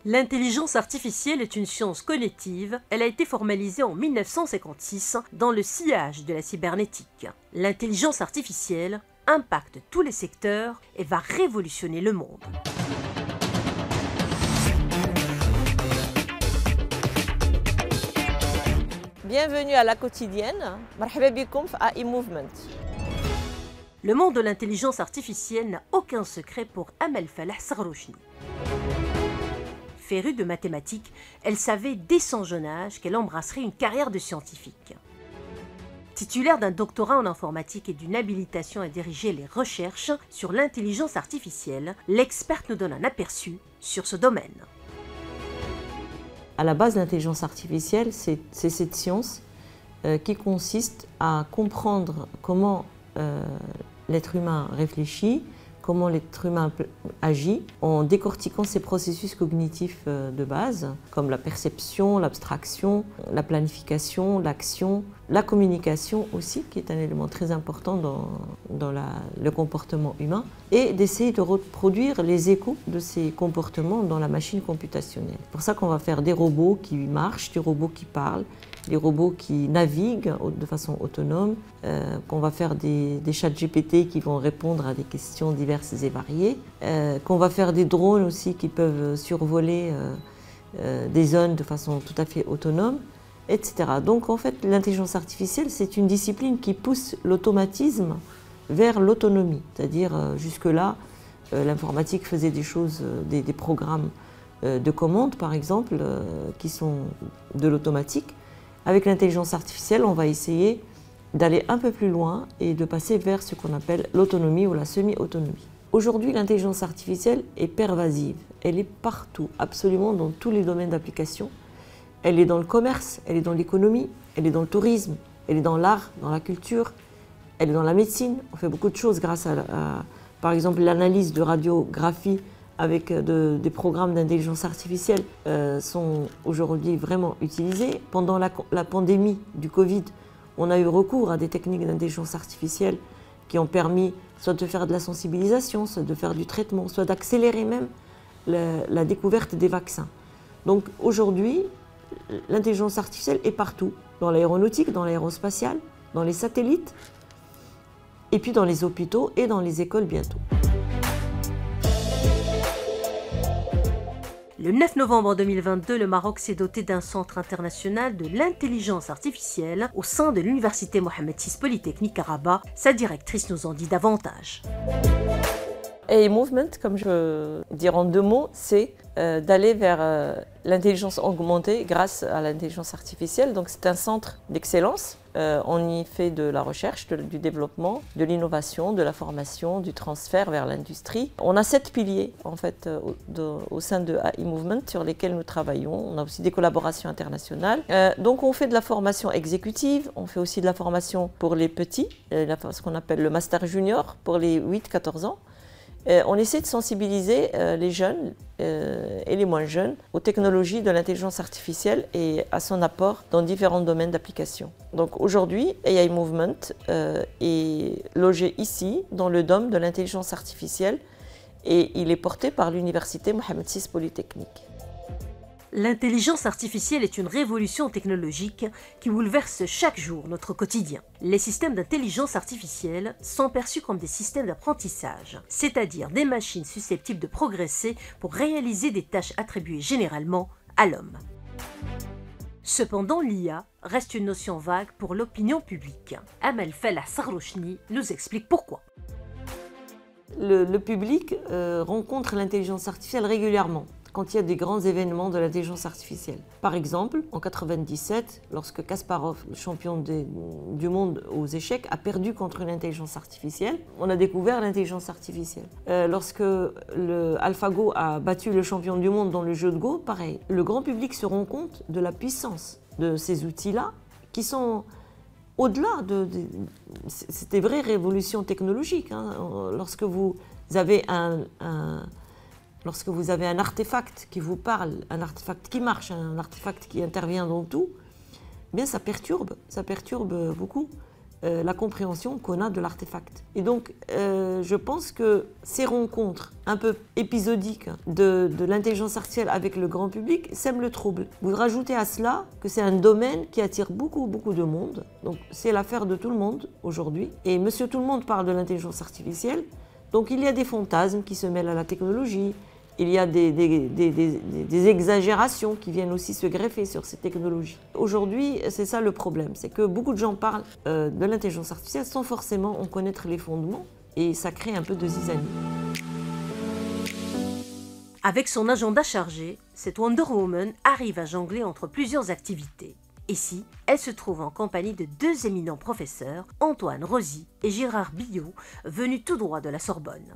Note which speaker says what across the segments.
Speaker 1: L'intelligence artificielle est une science cognitive. Elle a été formalisée en 1956 dans le sillage de la cybernétique. L'intelligence artificielle impacte tous les secteurs et va révolutionner le monde.
Speaker 2: Bienvenue à la quotidienne. Marhaba bikoum à eMovement.
Speaker 1: Le monde de l'intelligence artificielle n'a aucun secret pour Amel Fallah Sarrouchni. Férue de mathématiques, elle savait dès son jeune âge qu'elle embrasserait une carrière de scientifique. Titulaire d'un doctorat en informatique et d'une habilitation à diriger les recherches sur l'intelligence artificielle, l'experte nous donne un aperçu sur ce domaine.
Speaker 2: À la base, l'intelligence artificielle, c'est cette science qui consiste à comprendre comment l'être humain réfléchit, comment l'être humain agit, en décortiquant ses processus cognitifs de base, comme la perception, l'abstraction, la planification, l'action, la communication aussi, qui est un élément très important dans le comportement humain, et d'essayer de reproduire les échos de ces comportements dans la machine computationnelle. C'est pour ça qu'on va faire des robots qui marchent, des robots qui parlent, des robots qui naviguent de façon autonome, qu'on va faire des chats GPT qui vont répondre à des questions diverses et variées, qu'on va faire des drones aussi qui peuvent survoler des zones de façon tout à fait autonome, etc. Donc en fait, l'intelligence artificielle, c'est une discipline qui pousse l'automatisme vers l'autonomie. C'est-à-dire, jusque-là, l'informatique faisait des choses, des programmes de commande, par exemple, qui sont de l'automatique. Avec l'intelligence artificielle, on va essayer d'aller un peu plus loin et de passer vers ce qu'on appelle l'autonomie ou la semi-autonomie. Aujourd'hui, l'intelligence artificielle est pervasive. Elle est partout, absolument dans tous les domaines d'application. Elle est dans le commerce, elle est dans l'économie, elle est dans le tourisme, elle est dans l'art, dans la culture, elle est dans la médecine. On fait beaucoup de choses grâce à par exemple, l'analyse de radiographie avec des programmes d'intelligence artificielle sont aujourd'hui vraiment utilisés. Pendant la pandémie du Covid, on a eu recours à des techniques d'intelligence artificielle qui ont permis soit de faire de la sensibilisation, soit de faire du traitement, soit d'accélérer même la découverte des vaccins. Donc aujourd'hui, l'intelligence artificielle est partout, dans l'aéronautique, dans l'aérospatiale, dans les satellites, et puis dans les hôpitaux et dans les écoles bientôt.
Speaker 1: Le 9 novembre 2022, le Maroc s'est doté d'un centre international de l'intelligence artificielle au sein de l'université Mohamed VI Polytechnique à Rabat. Sa directrice nous en dit davantage.
Speaker 2: eMovement, comme je veux dire en deux mots, c'est d'aller vers l'intelligence augmentée grâce à l'intelligence artificielle. Donc c'est un centre d'excellence. On y fait de la recherche, du développement, de l'innovation, de la formation, du transfert vers l'industrie. On a 7 piliers en fait au sein de eMovement sur lesquels nous travaillons. On a aussi des collaborations internationales. Donc on fait de la formation exécutive, on fait aussi de la formation pour les petits, ce qu'on appelle le master junior pour les 8-14 ans. On essaie de sensibiliser les jeunes et les moins jeunes aux technologies de l'intelligence artificielle et à son apport dans différents domaines d'application. Donc aujourd'hui, eMovement est logé ici, dans le dôme de l'intelligence artificielle, et il est porté par l'université Mohamed VI Polytechnique.
Speaker 1: L'intelligence artificielle est une révolution technologique qui bouleverse chaque jour notre quotidien. Les systèmes d'intelligence artificielle sont perçus comme des systèmes d'apprentissage, c'est-à-dire des machines susceptibles de progresser pour réaliser des tâches attribuées généralement à l'homme. Cependant, l'IA reste une notion vague pour l'opinion publique. Amel Fallah Sarrouchni nous explique pourquoi.
Speaker 2: Le public rencontre l'intelligence artificielle régulièrement quand il y a des grands événements de l'intelligence artificielle. Par exemple, en 1997, lorsque Kasparov, le champion du monde aux échecs, a perdu contre une intelligence artificielle, on a découvert l'intelligence artificielle. Lorsque AlphaGo a battu le champion du monde dans le jeu de Go, pareil. Le grand public se rend compte de la puissance de ces outils-là, qui sont au-delà c'est des vraies révolutions technologiques. Lorsque vous avez Lorsque vous avez un artefact qui vous parle, un artefact qui marche, un artefact qui intervient dans tout, eh bien ça perturbe beaucoup la compréhension qu'on a de l'artefact. Et donc, je pense que ces rencontres un peu épisodiques de l'intelligence artificielle avec le grand public sèment le trouble. Vous rajoutez à cela que c'est un domaine qui attire beaucoup de monde. Donc, c'est l'affaire de tout le monde aujourd'hui. Et monsieur tout le monde parle de l'intelligence artificielle. Donc, il y a des fantasmes qui se mêlent à la technologie. Il y a des exagérations qui viennent aussi se greffer sur ces technologies. Aujourd'hui, c'est ça le problème, c'est que beaucoup de gens parlent de l'intelligence artificielle sans forcément en connaître les fondements et ça crée un peu de zizanie.
Speaker 1: Avec son agenda chargé, cette Wonder Woman arrive à jongler entre plusieurs activités. Ici, elle se trouve en compagnie de deux éminents professeurs, Antoine Rosy et Gérard Billot, venus tout droit de la Sorbonne.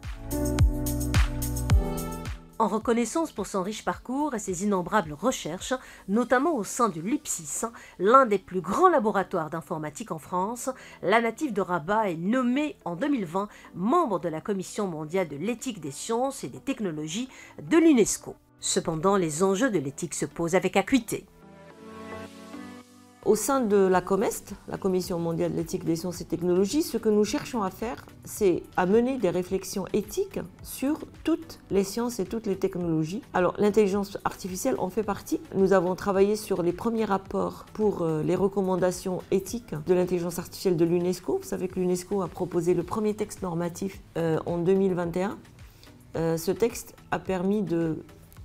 Speaker 1: En reconnaissance pour son riche parcours et ses innombrables recherches, notamment au sein du LUPSIS, l'un des plus grands laboratoires d'informatique en France, la native de Rabat est nommée en 2020 membre de la Commission mondiale de l'éthique des sciences et des technologies de l'UNESCO. Cependant, les enjeux de l'éthique se posent avec acuité.
Speaker 2: Au sein de la COMEST, la Commission mondiale de l'éthique des sciences et technologies, ce que nous cherchons à faire, c'est à mener des réflexions éthiques sur toutes les sciences et toutes les technologies. Alors, l'intelligence artificielle en fait partie. Nous avons travaillé sur les premiers rapports pour les recommandations éthiques de l'intelligence artificielle de l'UNESCO. Vous savez que l'UNESCO a proposé le premier texte normatif en 2021. Ce texte a permis de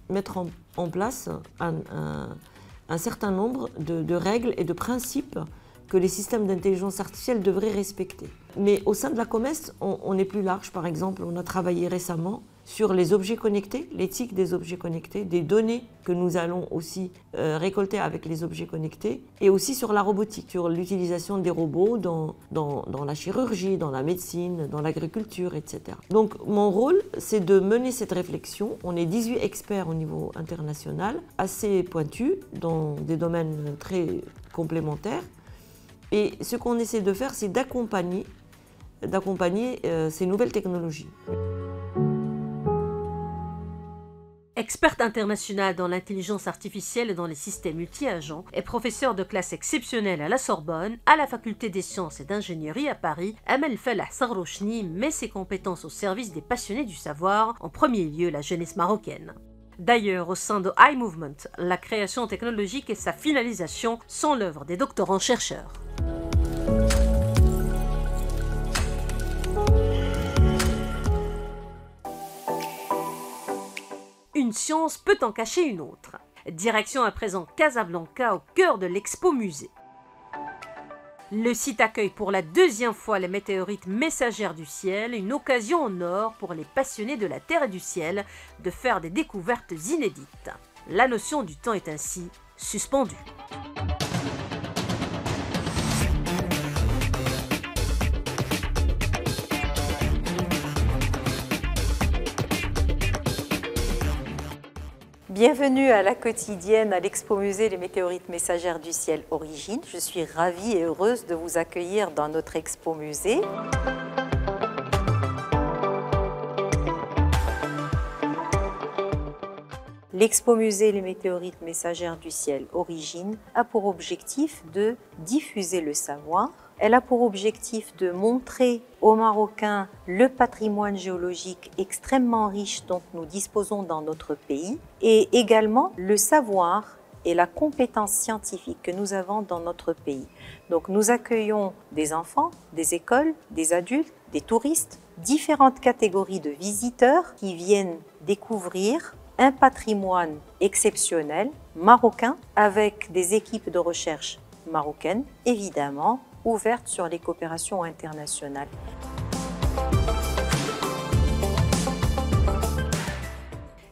Speaker 2: mettre en place un certain nombre de règles et de principes que les systèmes d'intelligence artificielle devraient respecter. Mais au sein de la COMEST, on est plus large. Par exemple, on a travaillé récemment sur les objets connectés, l'éthique des objets connectés, des données que nous allons aussi récolter avec les objets connectés, et aussi sur la robotique, sur l'utilisation des robots dans la chirurgie, dans la médecine, dans l'agriculture, etc. Donc mon rôle, c'est de mener cette réflexion. On est 18 experts au niveau international, assez pointus, dans des domaines très complémentaires. Et ce qu'on essaie de faire, c'est d'accompagner ces nouvelles technologies.
Speaker 1: Experte internationale dans l'intelligence artificielle et dans les systèmes multi-agents et professeure de classe exceptionnelle à la Sorbonne, à la faculté des sciences et d'ingénierie à Paris, Amel Fellah Sarrochni met ses compétences au service des passionnés du savoir, en premier lieu la jeunesse marocaine. D'ailleurs, au sein de iMovement, la création technologique et sa finalisation sont l'œuvre des doctorants-chercheurs. Une science peut en cacher une autre. Direction à présent Casablanca, au cœur de l'Expo Musée. Le site accueille pour la deuxième fois les météorites messagères du ciel, une occasion en or pour les passionnés de la Terre et du ciel de faire des découvertes inédites. La notion du temps est ainsi suspendue.
Speaker 3: Bienvenue à la quotidienne à l'Expo Musée Les météorites messagères du ciel Origine. Je suis ravie et heureuse de vous accueillir dans notre Expo Musée. L'Expo Musée Les météorites messagères du ciel Origine a pour objectif de diffuser le savoir. Elle a pour objectif de montrer aux Marocains le patrimoine géologique extrêmement riche dont nous disposons dans notre pays et également le savoir et la compétence scientifique que nous avons dans notre pays. Donc nous accueillons des enfants, des écoles, des adultes, des touristes, différentes catégories de visiteurs qui viennent découvrir un patrimoine exceptionnel marocain avec des équipes de recherche marocaines, évidemment, ouvertes sur les coopérations internationales.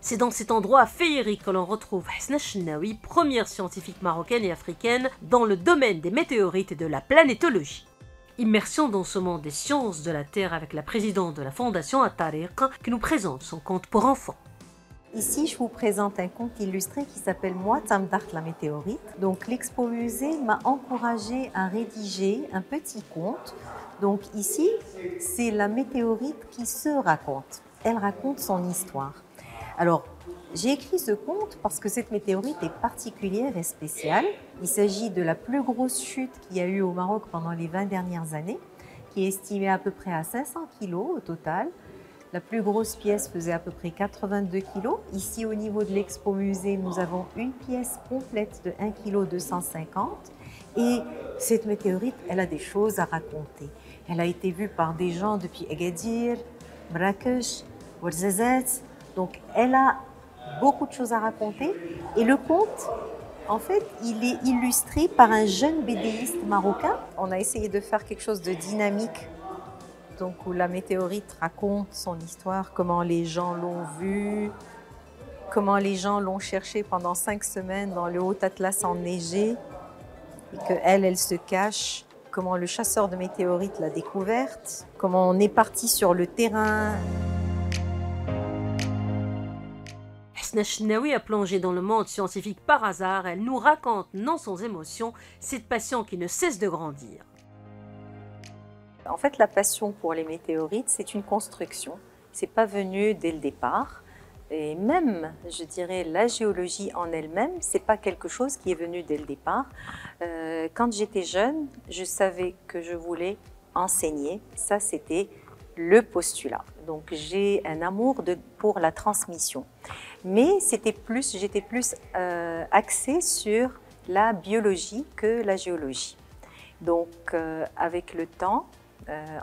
Speaker 1: C'est dans cet endroit féerique que l'on retrouve Hesna Chenaoui, première scientifique marocaine et africaine dans le domaine des météorites et de la planétologie. Immersion dans ce monde des sciences de la Terre avec la présidente de la Fondation At-Tariq qui nous présente son conte pour enfants.
Speaker 3: Ici, je vous présente un conte illustré qui s'appelle « Moi, Tamdart la météorite ». Donc, l'Expo Musée m'a encouragé à rédiger un petit conte. Donc ici, c'est la météorite qui se raconte. Elle raconte son histoire. Alors, J'ai écrit ce conte parce que cette météorite est particulière et spéciale. Il s'agit de la plus grosse chute qu'il y a eu au Maroc pendant les 20 dernières années, qui est estimée à peu près à 500 kg au total. La plus grosse pièce faisait à peu près 82 kg. Ici, au niveau de l'Expo Musée, nous avons une pièce complète de 1,250 kg. Et cette météorite, elle a des choses à raconter. Elle a été vue par des gens depuis Agadir, Marrakech, Ouarzazate. Donc, elle a beaucoup de choses à raconter. Et le conte, en fait, il est illustré par un jeune bédéiste marocain. On a essayé de faire quelque chose de dynamique, donc où la météorite raconte son histoire, comment les gens l'ont vue, comment les gens l'ont cherchée pendant 5 semaines dans le Haut-Atlas enneigé, et qu'elle se cache, comment le chasseur de météorites l'a découverte, comment on est parti sur le terrain.
Speaker 1: Hasna Chnaoui a plongé dans le monde scientifique par hasard. Elle nous raconte, non sans émotion, cette passion qui ne cesse de grandir.
Speaker 3: En fait, la passion pour les météorites, c'est une construction. C'est pas venu dès le départ. Et même, je dirais, la géologie en elle-même, c'est pas quelque chose qui est venu dès le départ. Quand j'étais jeune, je savais que je voulais enseigner. Ça, c'était le postulat. Donc, j'ai un amour pour la transmission. Mais j'étais plus axée sur la biologie que la géologie. Donc, avec le temps,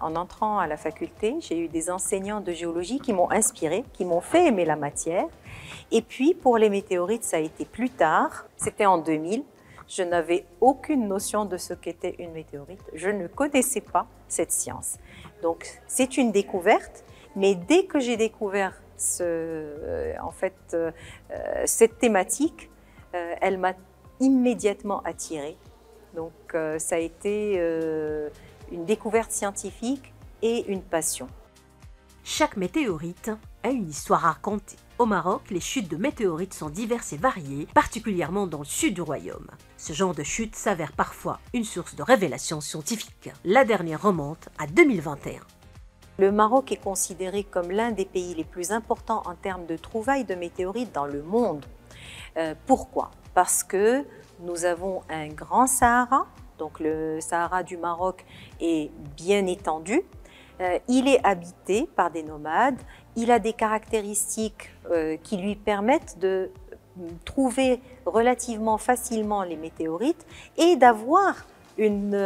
Speaker 3: en entrant à la faculté, j'ai eu des enseignants de géologie qui m'ont inspirée, qui m'ont fait aimer la matière. Et puis, pour les météorites, ça a été plus tard. C'était en 2000. Je n'avais aucune notion de ce qu'était une météorite. Je ne connaissais pas cette science. Donc, c'est une découverte. Mais dès que j'ai découvert cette thématique, elle m'a immédiatement attirée. Donc, ça a été une découverte scientifique et une passion.
Speaker 1: Chaque météorite a une histoire à raconter. Au Maroc, les chutes de météorites sont diverses et variées, particulièrement dans le sud du royaume. Ce genre de chute s'avère parfois une source de révélation scientifique. La dernière remonte à 2021.
Speaker 3: Le Maroc est considéré comme l'un des pays les plus importants en termes de trouvailles de météorites dans le monde. Pourquoi? Parce que nous avons un grand Sahara, donc le Sahara du Maroc est bien étendu. Il est habité par des nomades, il a des caractéristiques qui lui permettent de trouver relativement facilement les météorites et d'avoir une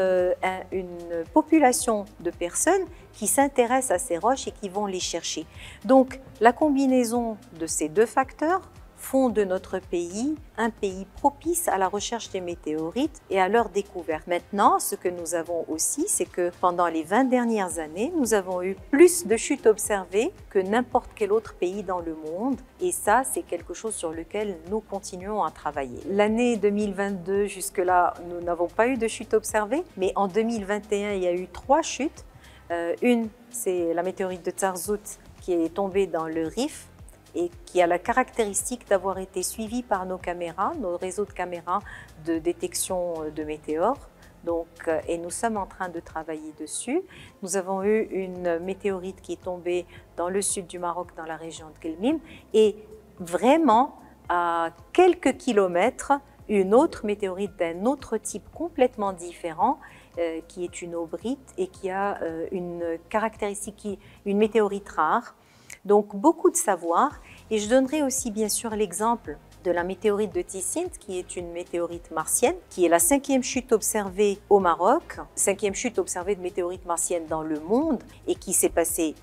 Speaker 3: population de personnes qui s'intéressent à ces roches et qui vont les chercher. Donc la combinaison de ces deux facteurs font de notre pays un pays propice à la recherche des météorites et à leur découverte. Maintenant, ce que nous avons aussi, c'est que pendant les 20 dernières années, nous avons eu plus de chutes observées que n'importe quel autre pays dans le monde. Et ça, c'est quelque chose sur lequel nous continuons à travailler. L'année 2022, jusque-là, nous n'avons pas eu de chutes observées, mais en 2021, il y a eu 3 chutes. Une, c'est la météorite de Tsarzut qui est tombée dans le Rif, et qui a la caractéristique d'avoir été suivi par nos caméras, nos réseaux de caméras de détection de météores. Donc, et nous sommes en train de travailler dessus. Nous avons eu une météorite qui est tombée dans le sud du Maroc, dans la région de Kelmim, et vraiment à quelques kilomètres, une autre météorite d'un autre type complètement différent, qui est une aubrite et qui a une caractéristique, une météorite rare. Donc beaucoup de savoir, et je donnerai aussi bien sûr l'exemple de la météorite de Tissint, qui est une météorite martienne, qui est la 5e chute observée au Maroc, 5e chute observée de météorites martiennes dans le monde, et qui s'est passée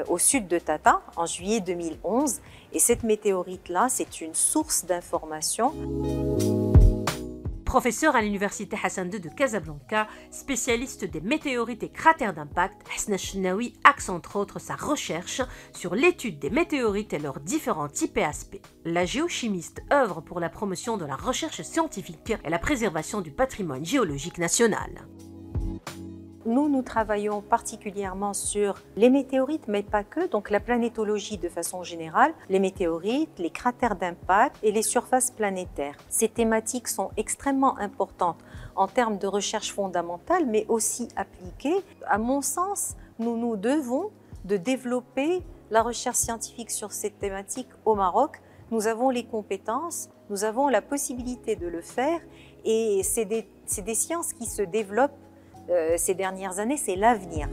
Speaker 3: au sud de Tata en juillet 2011. Et cette météorite-là, c'est une source d'information.
Speaker 1: Professeur à l'université Hassan II de Casablanca, spécialiste des météorites et cratères d'impact, Hasna Chnaoui axe entre autres sa recherche sur l'étude des météorites et leurs différents types et aspects. La géochimiste œuvre pour la promotion de la recherche scientifique et la préservation du patrimoine géologique national.
Speaker 3: Nous travaillons particulièrement sur les météorites, mais pas que, donc la planétologie de façon générale, les météorites, les cratères d'impact et les surfaces planétaires. Ces thématiques sont extrêmement importantes en termes de recherche fondamentale, mais aussi appliquées. À mon sens, nous devons de développer la recherche scientifique sur ces thématiques au Maroc, nous avons les compétences, nous avons la possibilité de le faire et c'est des sciences qui se développent ces dernières années, c'est l'avenir.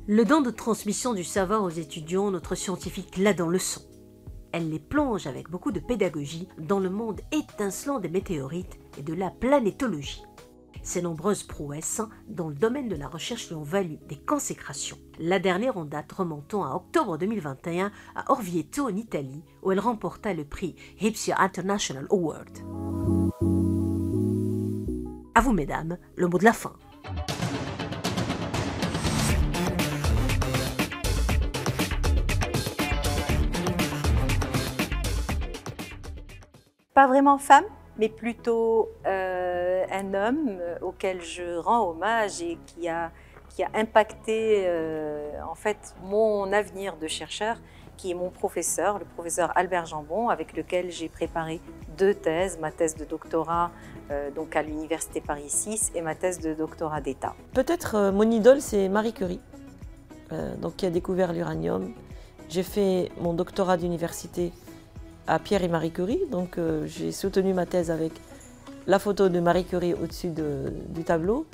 Speaker 1: Le don de transmission du savoir aux étudiants, notre scientifique l'a dans le sang. Elle les plonge avec beaucoup de pédagogie dans le monde étincelant des météorites et de la planétologie. Ses nombreuses prouesses dans le domaine de la recherche lui ont valu des consécrations. La dernière en date remontant à octobre 2021 à Orvieto en Italie, où elle remporta le prix Hypsia International Award. À vous, mesdames, le mot de la fin.
Speaker 3: Pas vraiment femme, mais plutôt un homme auquel je rends hommage et qui a impacté en fait mon avenir de chercheur, qui est mon professeur, le professeur Albert Jambon, avec lequel j'ai préparé 2 thèses, ma thèse de doctorat donc à l'université Paris 6 et ma thèse de doctorat d'État.
Speaker 2: Peut-être mon idole, c'est Marie Curie, donc qui a découvert l'uranium. J'ai fait mon doctorat d'université à Pierre et Marie Curie, donc j'ai soutenu ma thèse avec la photo de Marie Curie au-dessus du tableau.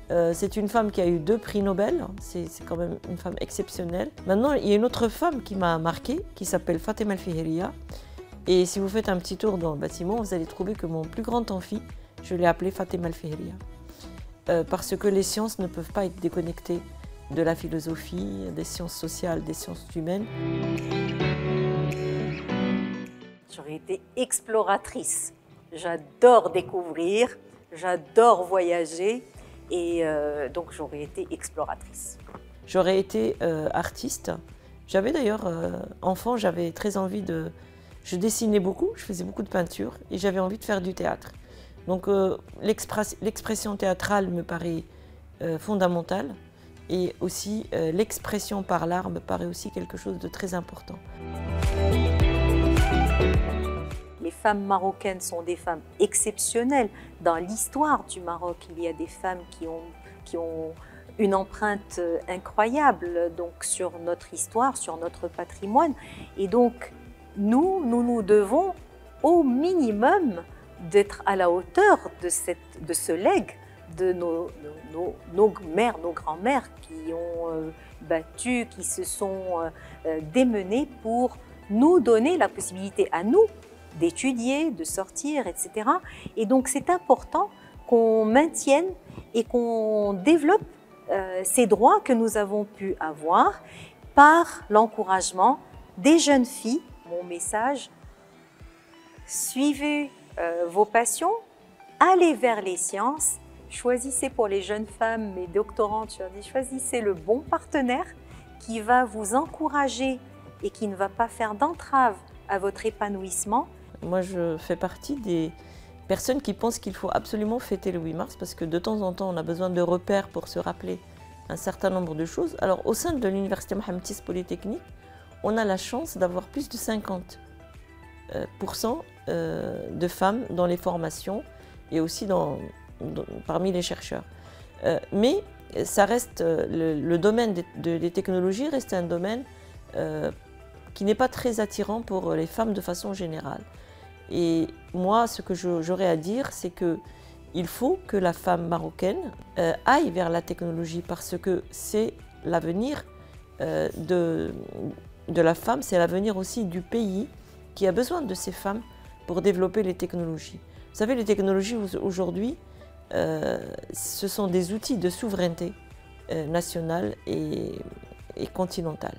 Speaker 2: C'est une femme qui a eu 2 prix Nobel, c'est quand même une femme exceptionnelle. Maintenant, il y a une autre femme qui m'a marquée, qui s'appelle Fatem El Fihriya. Et si vous faites un petit tour dans le bâtiment, vous allez trouver que mon plus grand amphi, je l'ai appelé Fatem El Fihriya. Parce que les sciences ne peuvent pas être déconnectées de la philosophie, des sciences sociales, des sciences humaines.
Speaker 3: J'aurais été exploratrice. J'adore découvrir, j'adore voyager et donc j'aurais été exploratrice.
Speaker 2: J'aurais été artiste. J'avais d'ailleurs, enfant, j'avais très envie de... Je dessinais beaucoup, je faisais beaucoup de peinture et j'avais envie de faire du théâtre. Donc l'expression théâtrale me paraît fondamentale et aussi l'expression par l'art me paraît aussi quelque chose de très important.
Speaker 3: Les femmes marocaines sont des femmes exceptionnelles. Dans l'histoire du Maroc, il y a des femmes qui ont une empreinte incroyable donc, sur notre histoire, sur notre patrimoine. Et donc, nous devons au minimum d'être à la hauteur de ce legs de nos mères, nos grands-mères qui ont battu, qui se sont démenées pour nous donner la possibilité à nous d'étudier, de sortir, etc. Et donc c'est important qu'on maintienne et qu'on développe ces droits que nous avons pu avoir par l'encouragement des jeunes filles. Mon message, suivez vos passions, allez vers les sciences, choisissez pour les jeunes femmes et doctorantes, choisissez le bon partenaire qui va vous encourager et qui ne va pas faire d'entrave à votre épanouissement.
Speaker 2: Moi, je fais partie des personnes qui pensent qu'il faut absolument fêter le 8 mars parce que de temps en temps, on a besoin de repères pour se rappeler un certain nombre de choses. Alors, au sein de l'Université Mohamed VI Polytechnique, on a la chance d'avoir plus de 50% de femmes dans les formations et aussi parmi les chercheurs. Mais ça reste, le domaine des technologies reste un domaine qui n'est pas très attirant pour les femmes de façon générale. Et moi, ce que j'aurais à dire, c'est qu'il faut que la femme marocaine aille vers la technologie parce que c'est l'avenir de la femme, c'est l'avenir aussi du pays qui a besoin de ces femmes pour développer les technologies. Vous savez, les technologies aujourd'hui, ce sont des outils de souveraineté nationale et continentale.